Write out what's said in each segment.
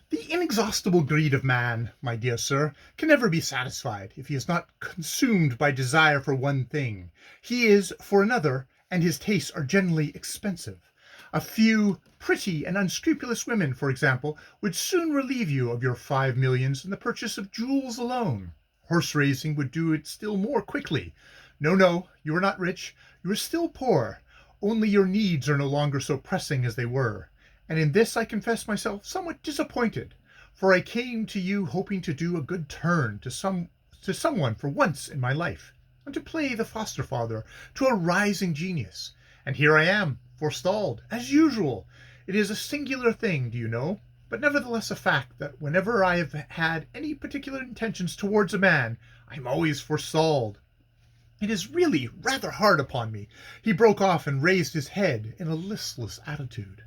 The inexhaustible greed of man, my dear sir, can never be satisfied if he is not consumed by desire for one thing. He is for another, and his tastes are generally expensive. A few pretty and unscrupulous women, for example, would soon relieve you of your 5 millions in the purchase of jewels alone. Horse racing would do it still more quickly. No, no, you are not rich, you are still poor, only your needs are no longer so pressing as they were. And in this I confess myself somewhat disappointed, for I came to you hoping to do a good turn to someone for once in my life, and to play the foster father to a rising genius. And here I am, forestalled, as usual. It is a singular thing, do you know, but nevertheless a fact that whenever I have had any particular intentions towards a man, I am always forestalled. It is really rather hard upon me. He broke off and raised his head in a listless attitude.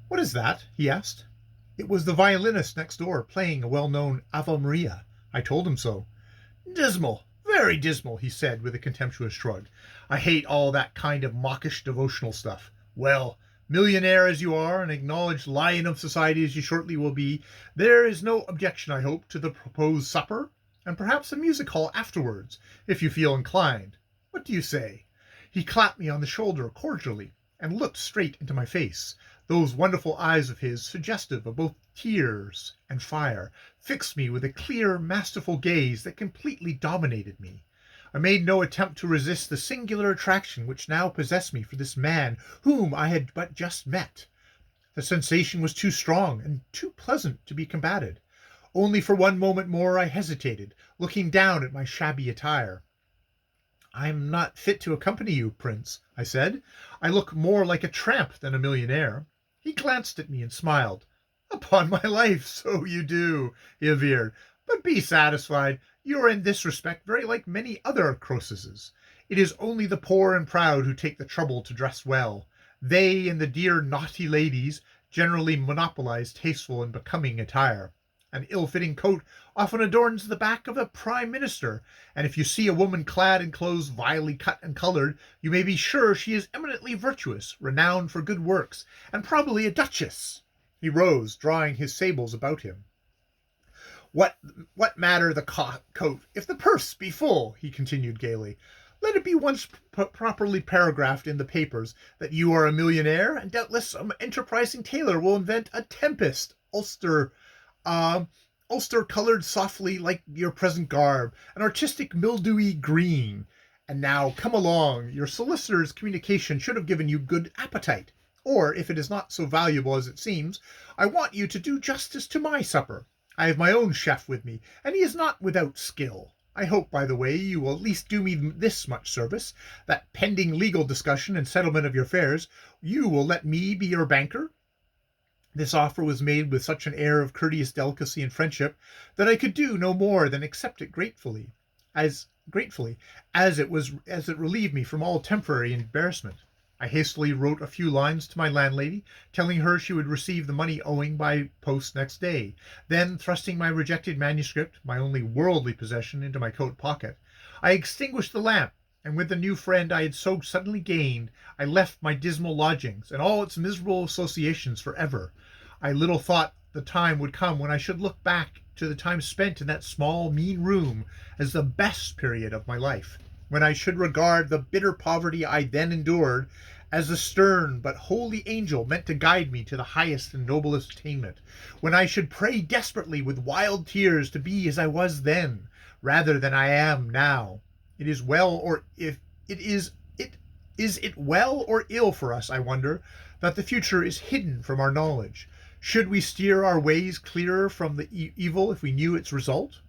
What is that? He asked. It was the violinist next door playing a well-known Ave Maria. I told him so. Dismal, very dismal, he said with a contemptuous shrug. I hate all that kind of mawkish devotional stuff. Well, millionaire as you are, and acknowledged lion of society as you shortly will be, there is no objection, I hope, to the proposed supper, and perhaps a music hall afterwards, if you feel inclined. What do you say? He clapped me on the shoulder cordially, and looked straight into my face. Those wonderful eyes of his, suggestive of both tears and fire, fixed me with a clear, masterful gaze that completely dominated me. I made no attempt to resist the singular attraction which now possessed me for this man whom I had but just met. The sensation was too strong and too pleasant to be combated. Only for one moment more I hesitated, looking down at my shabby attire. I am not fit to accompany you, Prince, I said. I look more like a tramp than a millionaire. He glanced at me and smiled. Upon my life, so you do, he averred. But be satisfied. You are in this respect very like many other Croesuses. It is only the poor and proud who take the trouble to dress well. They and the dear naughty ladies generally monopolize tasteful and becoming attire. An ill-fitting coat often adorns the back of a prime minister, and if you see a woman clad in clothes vilely cut and colored, you may be sure she is eminently virtuous, renowned for good works, and probably a duchess. He rose, drawing his sables about him. What matter the coat, if the purse be full? He continued gaily. Let it be once properly paragraphed in the papers that you are a millionaire, and doubtless some enterprising tailor will invent a tempest ulster colored softly like your present garb, an artistic mildewy green. And now come along. Your solicitor's communication should have given you good appetite. Or, if it is not so valuable as it seems, I want you to do justice to my supper. I have my own chef with me, and he is not without skill. I hope, by the way, you will at least do me this much service, that pending legal discussion and settlement of your affairs, you will let me be your banker. This offer was made with such an air of courteous delicacy and friendship that I could do no more than accept it gratefully, as it relieved me from all temporary embarrassment. I hastily wrote a few lines to my landlady, telling her she would receive the money owing by post next day. Then, thrusting my rejected manuscript, my only worldly possession, into my coat pocket, I extinguished the lamp, and with the new friend I had so suddenly gained, I left my dismal lodgings and all its miserable associations for ever. I little thought the time would come when I should look back to the time spent in that small, mean room as the best period of my life, when I should regard the bitter poverty I then endured as a stern but holy angel meant to guide me to the highest and noblest attainment, when I should pray desperately with wild tears to be as I was then, rather than I am now. It is well, or if it is it well or ill for us, I wonder, that the future is hidden from our knowledge? Should we steer our ways clearer from the evil if we knew its result?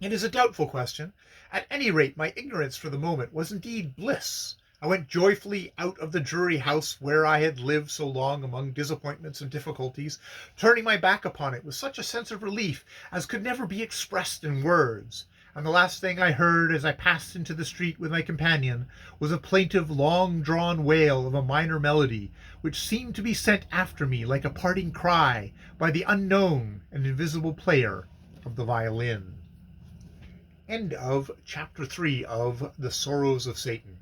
It is a doubtful question. At any rate, my ignorance for the moment was indeed bliss. I went joyfully out of the dreary house where I had lived so long among disappointments and difficulties, turning my back upon it with such a sense of relief as could never be expressed in words. And the last thing I heard as I passed into the street with my companion was a plaintive, long-drawn wail of a minor melody, which seemed to be sent after me like a parting cry by the unknown and invisible player of the violin. End of Chapter 3 of The Srrws of Satan.